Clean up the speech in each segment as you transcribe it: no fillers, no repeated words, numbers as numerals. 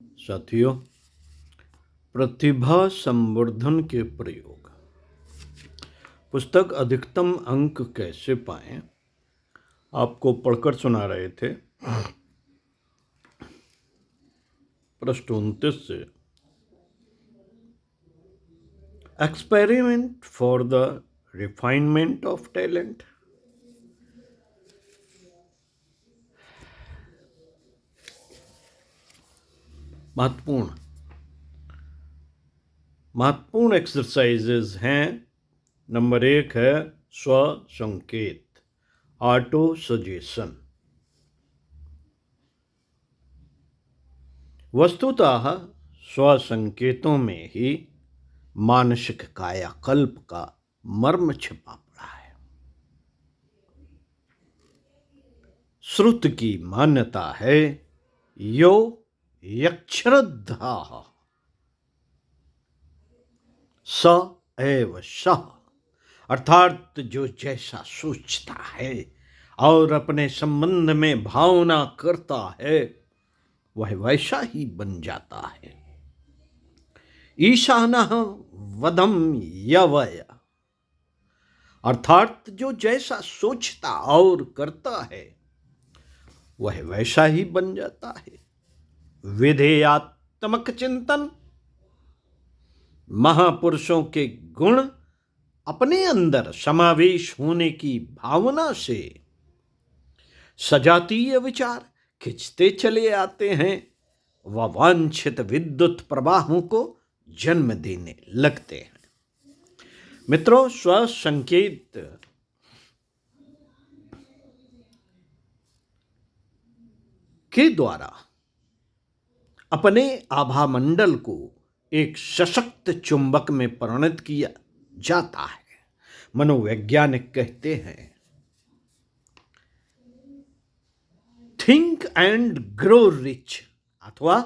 साथियों, प्रतिभा संवर्धन के प्रयोग। पुस्तक अधिकतम अंक कैसे पाएं आपको पढ़कर सुना रहे थे। पृष्ठ 29 से experiment for the refinement of talent. महत्वपूर्ण एक्सरसाइजेज हैं। नंबर 1 है स्व संकेत, ऑटो सजेशन। वस्तुतः स्व संकेतों में ही मानसिक कायाकल्प का मर्म छिपा पड़ा है। श्रुत की मान्यता है यो यक्षरद्धाः स एव सः, अर्थात जो जैसा सोचता है और अपने संबंध में भावना करता है वह वैसा ही बन जाता है। ईशानः वदम यवय, अर्थात जो जैसा सोचता और करता है वह वैसा ही बन जाता है। विधेयात्मक चिंतन, महापुरुषों के गुण अपने अंदर समावेश होने की भावना से सजातीय विचार खिंचते चले आते हैं व वांछित विद्युत प्रवाहों को जन्म देने लगते हैं। मित्रों, स्व संकेत के द्वारा अपने आभा मंडल को एक सशक्त चुंबक में परिणत किया जाता है। मनोवैज्ञानिक कहते हैं थिंक एंड ग्रो रिच अथवा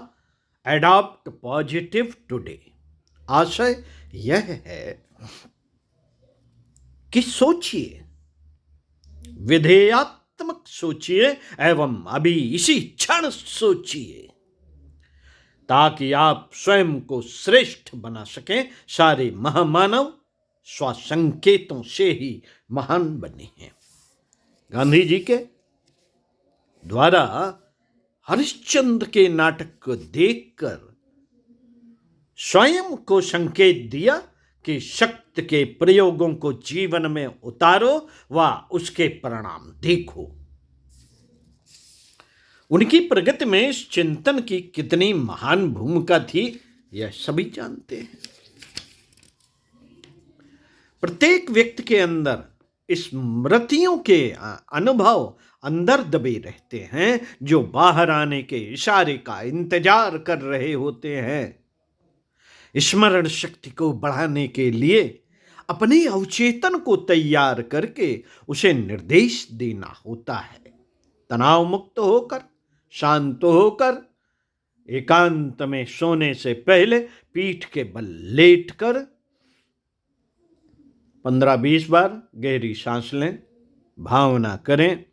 एडॉप्ट पॉजिटिव टुडे। आशय यह है कि सोचिए, विधेयात्मक सोचिए एवं अभी इसी क्षण सोचिए ताकि आप स्वयं को श्रेष्ठ बना सकें। सारे महामानव स्वसंकेतों से ही महान बने हैं। गांधी जी के द्वारा हरिश्चंद्र के नाटक को देखकर स्वयं को संकेत दिया कि शक्ति के प्रयोगों को जीवन में उतारो व उसके परिणाम देखो। उनकी प्रगति में इस चिंतन की कितनी महान भूमिका थी यह सभी जानते हैं। प्रत्येक व्यक्ति के अंदर स्मृतियों के अनुभव अंदर दबे रहते हैं जो बाहर आने के इशारे का इंतजार कर रहे होते हैं। स्मरण शक्ति को बढ़ाने के लिए अपने अवचेतन को तैयार करके उसे निर्देश देना होता है। तनाव मुक्त होकर, शांत होकर, एकांत में सोने से पहले पीठ के बल लेटकर 15-20 बार गहरी सांस लें, भावना करें।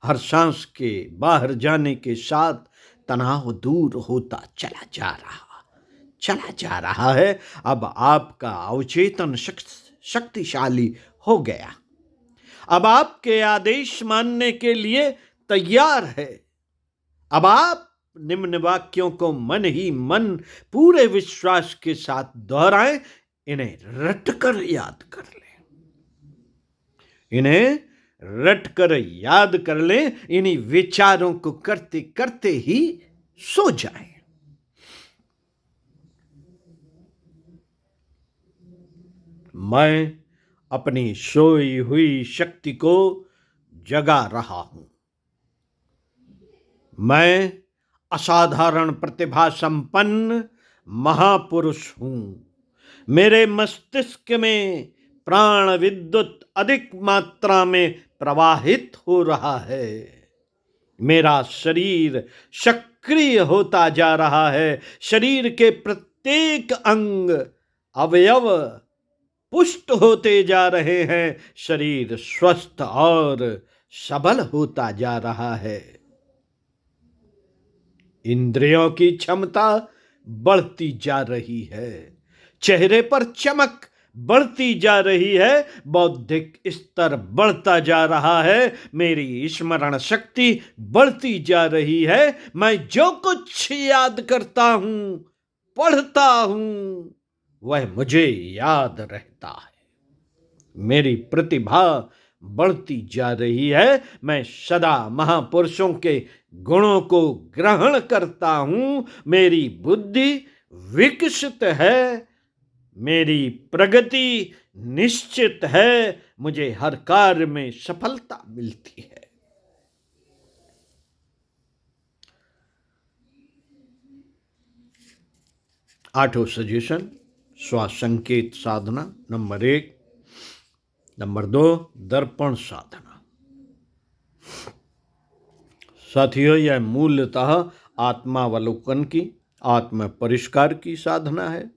हर सांस के बाहर जाने के साथ तनाव दूर होता चला जा रहा है। अब आपका अवचेतन शक्तिशाली हो गया। अब आपके आदेश मानने के लिए तैयार है। अब आप निम्न वाक्यों को मन ही मन पूरे विश्वास के साथ दोहराएं। इन्हें रटकर याद कर लें। इन्हीं विचारों को करते करते ही सो जाएं। मैं अपनी सोई हुई शक्ति को जगा रहा हूं। मैं असाधारण प्रतिभा संपन्न महापुरुष हूं। मेरे मस्तिष्क में प्राण विद्युत अधिक मात्रा में प्रवाहित हो रहा है। मेरा शरीर सक्रिय होता जा रहा है। शरीर के प्रत्येक अंग अवयव पुष्ट होते जा रहे हैं। शरीर स्वस्थ और सबल होता जा रहा है। इंद्रियों की क्षमता बढ़ती जा रही है, चेहरे पर चमक बढ़ती जा रही है, बौद्धिक स्तर बढ़ता जा रहा है, मेरी स्मरण शक्ति बढ़ती जा रही है। मैं जो कुछ याद करता हूं, पढ़ता हूं, वह मुझे याद रहता है। मेरी प्रतिभा बढ़ती जा रही है, मैं सदा महापुरुषों के गुणों को ग्रहण करता हूं, मेरी बुद्धि विकसित है, मेरी प्रगति निश्चित है, मुझे हर कार्य में सफलता मिलती है। आठों सजेशन, श्वास संकेत साधना नंबर 1। नंबर 2, दर्पण साधना। साथियों, यह मूलतः आत्मावलोकन की, आत्म परिष्कार की साधना है।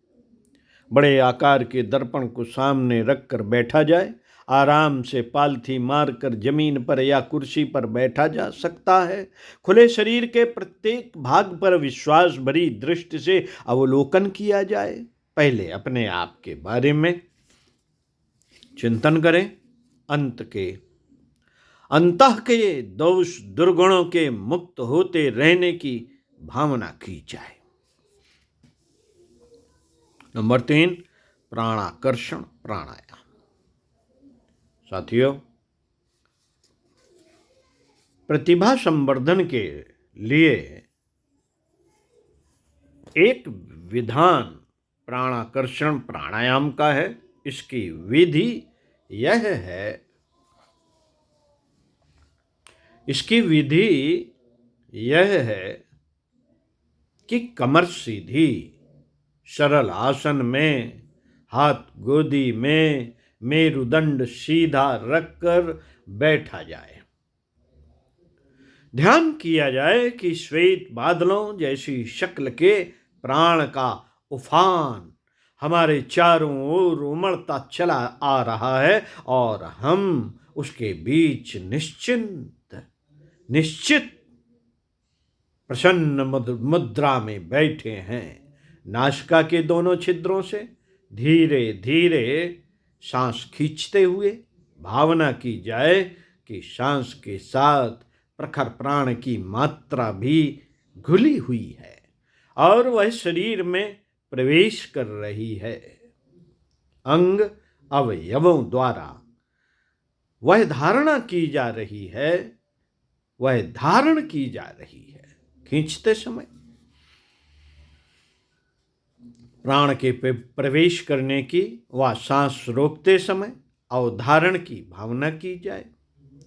बड़े आकार के दर्पण को सामने रखकर बैठा जाए, आराम से पालथी मारकर जमीन पर या कुर्सी पर बैठा जा सकता है। खुले शरीर के प्रत्येक भाग पर विश्वास भरी दृष्टि से अवलोकन किया जाए। पहले अपने आप के बारे में चिंतन करें, अंतः के दोष दुर्गुणों के मुक्त होते रहने की भावना की जाए। नंबर 3, प्राणाकर्षण प्राणायाम। साथियों, प्रतिभा संवर्धन के लिए एक विधान प्राणाकर्षण प्राणायाम का है। इसकी विधि यह है कि कमर सीधी, सरल आसन में, हाथ गोदी में, मेरुदंड सीधा रखकर बैठा जाए। ध्यान किया जाए कि श्वेत बादलों जैसी शक्ल के प्राण का उफान हमारे चारों ओर उमड़ता चला आ रहा है और हम उसके बीच निश्चित प्रसन्न मुद्रा में बैठे हैं। नासिका के दोनों छिद्रों से धीरे धीरे सांस खींचते हुए भावना की जाए कि सांस के साथ प्रखर प्राण की मात्रा भी घुली हुई है और वह शरीर में प्रवेश कर रही है। अंग अवयवों द्वारा वह धारण की जा रही है। खींचते समय प्राण के प्रवेश करने की व सांस रोकते समय अवधारण की भावना की जाए।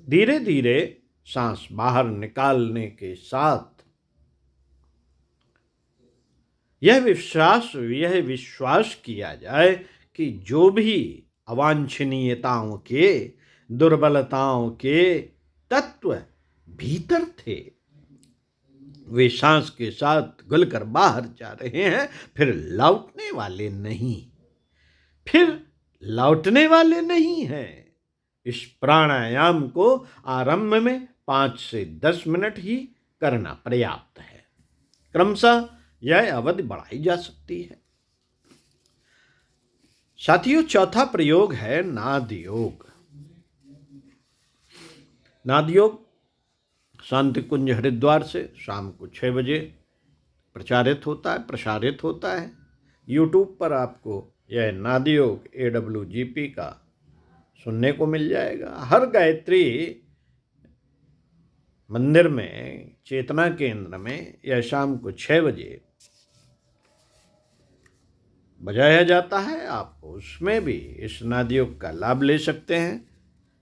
धीरे धीरे सांस बाहर निकालने के साथ यह विश्वास किया जाए कि जो भी अवांछनीयताओं के, दुर्बलताओं के तत्व भीतर थे, वे सांस के साथ घुलकर बाहर जा रहे हैं, फिर लौटने वाले नहीं हैं। इस प्राणायाम को आरंभ में 5 से 10 मिनट ही करना पर्याप्त है। क्रमशः यह अवधि बढ़ाई जा सकती है। साथियों, चौथा प्रयोग है नाद योग। नाद योग शांति कुंज हरिद्वार से शाम को 6 बजे प्रसारित होता है। यूट्यूब पर आपको यह नाद योग AWGP का सुनने को मिल जाएगा। हर गायत्री मंदिर में, चेतना केंद्र में यह शाम को 6 बजे बजाया जाता है। आप उसमें भी इस नाद योग का लाभ ले सकते हैं।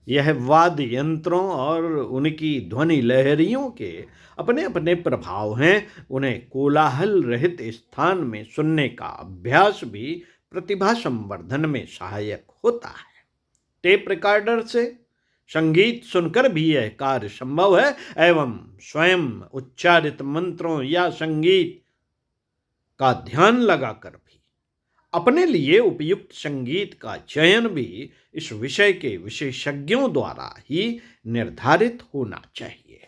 यह वाद्य यंत्रों और उनकी ध्वनि लहरियों के अपने अपने प्रभाव हैं। उन्हें कोलाहल रहित स्थान में सुनने का अभ्यास भी प्रतिभा संवर्धन में सहायक होता है। टेप रिकॉर्डर से संगीत सुनकर भी यह कार्य संभव है एवं स्वयं उच्चारित मंत्रों या संगीत का ध्यान लगाकर भी अपने लिए उपयुक्त संगीत का चयन भी इस विषय के विशेषज्ञों द्वारा ही निर्धारित होना चाहिए।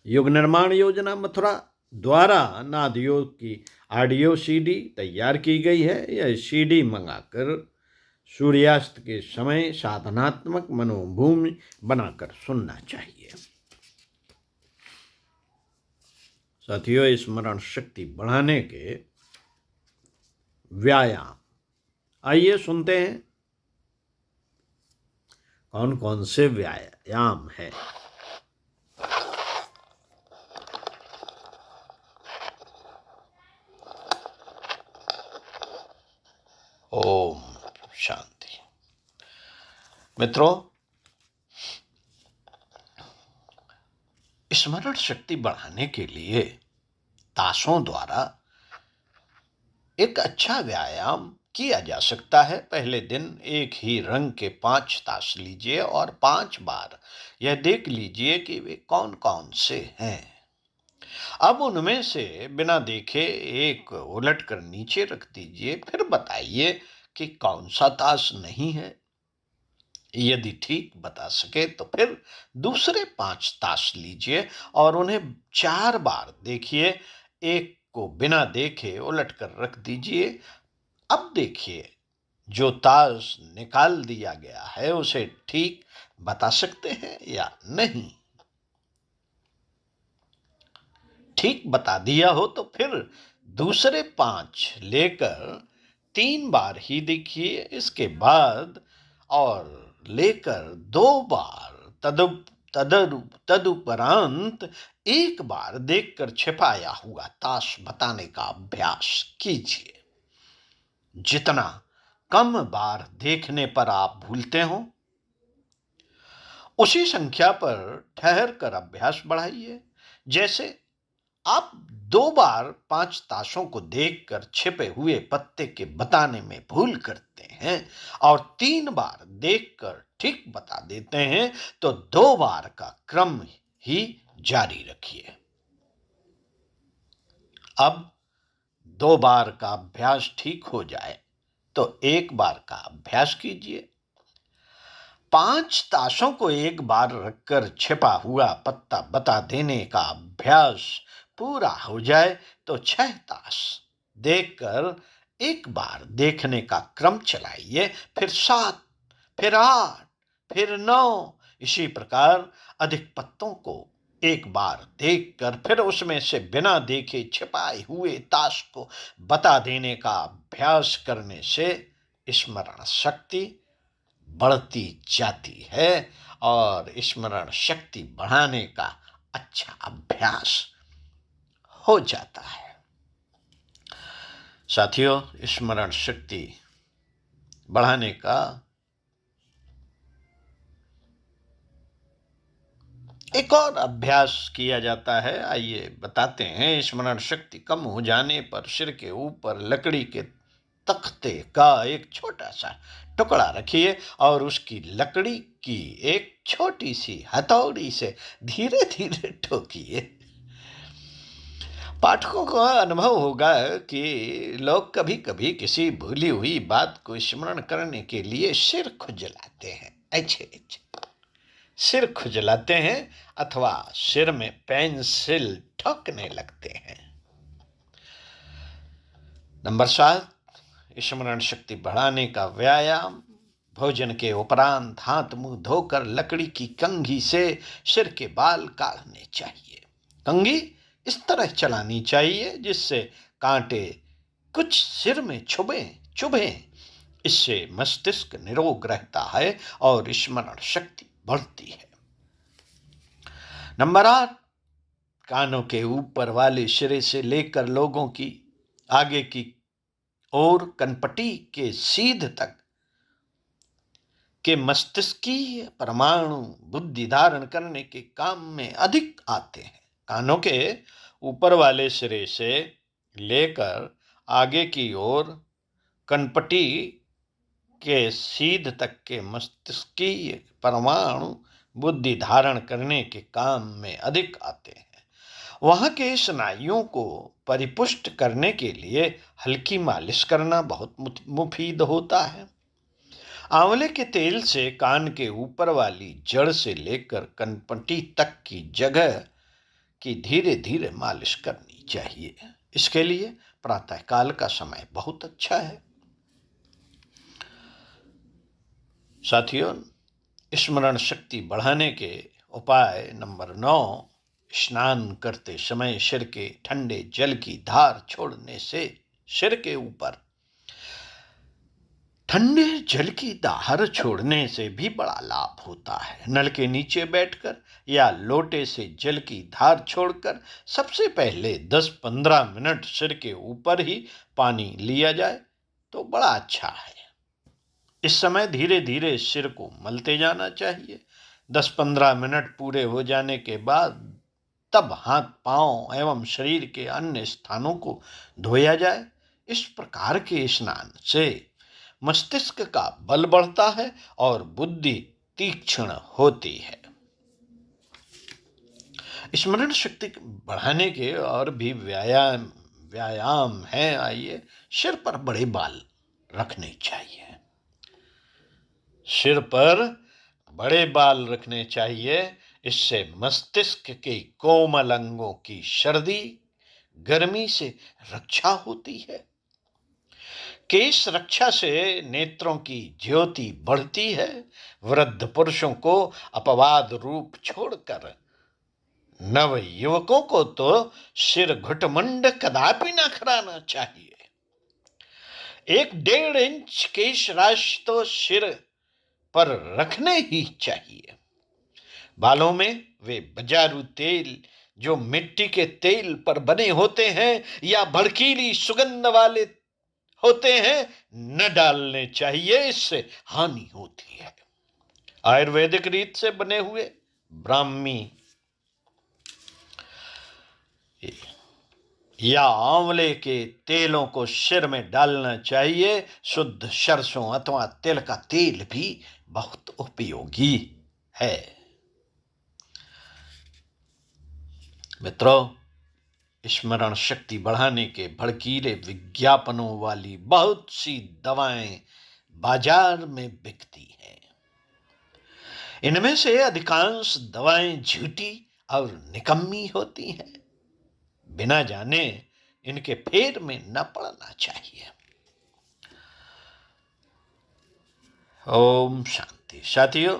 युग निर्माण योजना मथुरा द्वारा नाद योग की ऑडियो सीडी तैयार की गई है। यह सीडी मंगाकर सूर्यास्त के समय साधनात्मक मनोभूमि बनाकर सुनना चाहिए। साथियों, स्मरण शक्ति बढ़ाने के व्यायाम, आइए सुनते हैं कौन कौन से व्यायाम है। ओम शांति। मित्रों, स्मरण शक्ति बढ़ाने के लिए ताशों द्वारा एक अच्छा व्यायाम किया जा सकता है। पहले दिन एक ही रंग के 5 ताश लीजिए और 5 बार यह देख लीजिए कि वे कौन कौन से हैं। अब उनमें से बिना देखे एक उलट कर नीचे रख दीजिए, फिर बताइए कि कौन सा ताश नहीं है। यदि ठीक बता सके तो फिर दूसरे 5 ताश लीजिए और उन्हें 4 बार देखिए। एक को बिना देखे उलट कर रख दीजिए। अब देखिए, जो ताश निकाल दिया गया है उसे ठीक बता सकते हैं या नहीं। ठीक बता दिया हो तो फिर दूसरे 5 लेकर 3 बार ही देखिए। इसके बाद और लेकर 2 बार तदुपरांत 1 बार देखकर छिपाया हुआ ताश बताने का अभ्यास कीजिए। जितना कम बार देखने पर आप भूलते हो, उसी संख्या पर ठहर कर अभ्यास बढ़ाइए। जैसे आप 2 बार 5 ताशों को देखकर छिपे हुए पत्ते के बताने में भूल करते हैं और 3 बार देखकर ठीक बता देते हैं, तो 2 बार का क्रम ही जारी रखिए। अब 2 बार का अभ्यास ठीक हो जाए तो 1 बार का अभ्यास कीजिए। 5 ताशों को 1 बार रखकर छिपा हुआ पत्ता बता देने का अभ्यास पूरा हो जाए तो 6 ताश देखकर 1 बार देखने का क्रम चलाइए, फिर 7, फिर 8, फिर 9। इसी प्रकार अधिक पत्तों को 1 बार देखकर फिर उसमें से बिना देखे छिपाए हुए ताश को बता देने का अभ्यास करने से स्मरण शक्ति बढ़ती जाती है और स्मरण शक्ति बढ़ाने का अच्छा अभ्यास हो जाता है। साथियों, स्मरण शक्ति बढ़ाने का एक और अभ्यास किया जाता है, आइए बताते हैं। स्मरण शक्ति कम हो जाने पर सिर के ऊपर लकड़ी के तख्ते का एक छोटा सा टुकड़ा रखिए और उसकी लकड़ी की एक छोटी सी हथौड़ी से धीरे धीरे ठोकिए। पाठकों को अनुभव होगा कि लोग कभी कभी किसी भूली हुई बात को स्मरण करने के लिए सिर खुजलाते हैं। अच्छे सिर खुजलाते हैं अथवा सिर में पेंसिल ठोकने लगते हैं। नंबर 7, स्मरण शक्ति बढ़ाने का व्यायाम। भोजन के उपरांत हाथ मुंह धोकर लकड़ी की कंघी से सिर के बाल काटने चाहिए। कंघी इस तरह चलानी चाहिए जिससे कांटे कुछ सिर में चुभें। इससे मस्तिष्क निरोग रहता है और स्मरण शक्ति बढ़ती है। नंबर 8, कानों के ऊपर वाले सिरे से लेकर लोगों की आगे की ओर कनपटी के सीध तक के मस्तिष्कीय परमाणु बुद्धि धारण करने के काम में अधिक आते हैं। कानों के ऊपर वाले सिरे से लेकर आगे की ओर कनपटी के सीध तक के मस्तिष्कीय परमाणु बुद्धि धारण करने के काम में अधिक आते हैं। वहाँ के स्नायुओं को परिपुष्ट करने के लिए हल्की मालिश करना बहुत मुफीद होता है। आंवले के तेल से कान के ऊपर वाली जड़ से लेकर कनपटी तक की जगह कि धीरे धीरे मालिश करनी चाहिए। इसके लिए प्रातःकाल का समय बहुत अच्छा है। साथियों, स्मरण शक्ति बढ़ाने के उपाय नंबर 9, स्नान करते समय सिर के ठंडे जल की धार छोड़ने से सिर के ऊपर ठंडे जल की धार छोड़ने से भी बड़ा लाभ होता है। नल के नीचे बैठकर या लोटे से जल की धार छोड़कर सबसे पहले 10-15 मिनट सिर के ऊपर ही पानी लिया जाए तो बड़ा अच्छा है। इस समय धीरे धीरे सिर को मलते जाना चाहिए। 10-15 मिनट पूरे हो जाने के बाद तब हाथ पांव एवं शरीर के अन्य स्थानों को धोया जाए। इस प्रकार के स्नान से मस्तिष्क का बल बढ़ता है और बुद्धि तीक्ष्ण होती है। स्मरण शक्ति बढ़ाने के और भी व्यायाम हैं। आइए, सिर पर बड़े बाल रखने चाहिए। सिर पर बड़े बाल रखने चाहिए। इससे मस्तिष्क के कोमल अंगों की सर्दी गर्मी से रक्षा होती है। केश रक्षा से नेत्रों की ज्योति बढ़ती है। वृद्ध पुरुषों को अपवाद रूप छोड़कर नव युवकों को तो सिर घुटमुंड कदापि न खराना चाहिए। 1-1.5 इंच केश राशि तो सिर पर रखने ही चाहिए। बालों में वे बाजारू तेल जो मिट्टी के तेल पर बने होते हैं या भड़कीली सुगंध वाले होते हैं न डालने चाहिए, इससे हानि होती है। आयुर्वेदिक रीत से बने हुए ब्राह्मी या आंवले के तेलों को सिर में डालना चाहिए। शुद्ध सरसों अथवा तिल का तेल भी बहुत उपयोगी है। मित्रों, स्मरण शक्ति बढ़ाने के भड़कीले विज्ञापनों वाली बहुत सी दवाएं बाजार में बिकती हैं। इनमें से अधिकांश दवाएं झूठी और निकम्मी होती हैं। बिना जाने इनके फेर में न पड़ना चाहिए। ओम शांति। साथियों,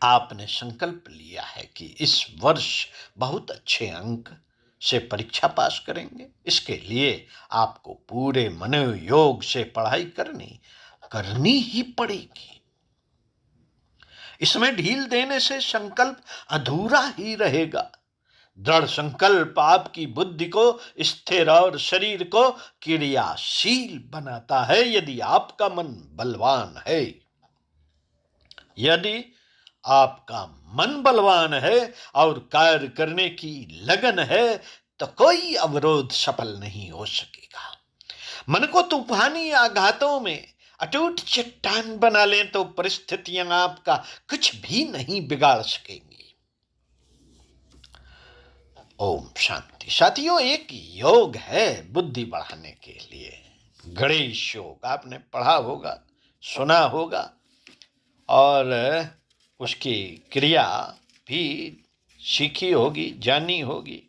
आपने संकल्प लिया है कि इस वर्ष बहुत अच्छे अंक से परीक्षा पास करेंगे। इसके लिए आपको पूरे मनोयोग से पढ़ाई करनी ही पड़ेगी। इसमें ढील देने से संकल्प अधूरा ही रहेगा। दृढ़ संकल्प आपकी बुद्धि को स्थिर और शरीर को क्रियाशील बनाता है। यदि आपका मन बलवान है, यदि आपका मन बलवान है और कार्य करने की लगन है तो कोई अवरोध सफल नहीं हो सकेगा। मन को तूफानी आघातों में अटूट चट्टान बना लें तो परिस्थितियां आपका कुछ भी नहीं बिगाड़ सकेंगी। ओम शांति। साथियों, एक योग है बुद्धि बढ़ाने के लिए, गणेश योग। आपने पढ़ा होगा, सुना होगा और उसकी क्रिया भी सीखी होगी, जानी होगी।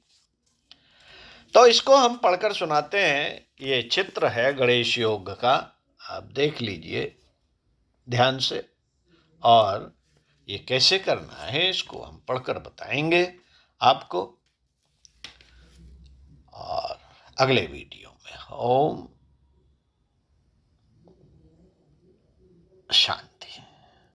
तो इसको हम पढ़कर सुनाते हैं। ये चित्र है गणेश योग का, आप देख लीजिए ध्यान से। और ये कैसे करना है इसको हम पढ़कर बताएंगे आपको और अगले वीडियो में। ओम शांति।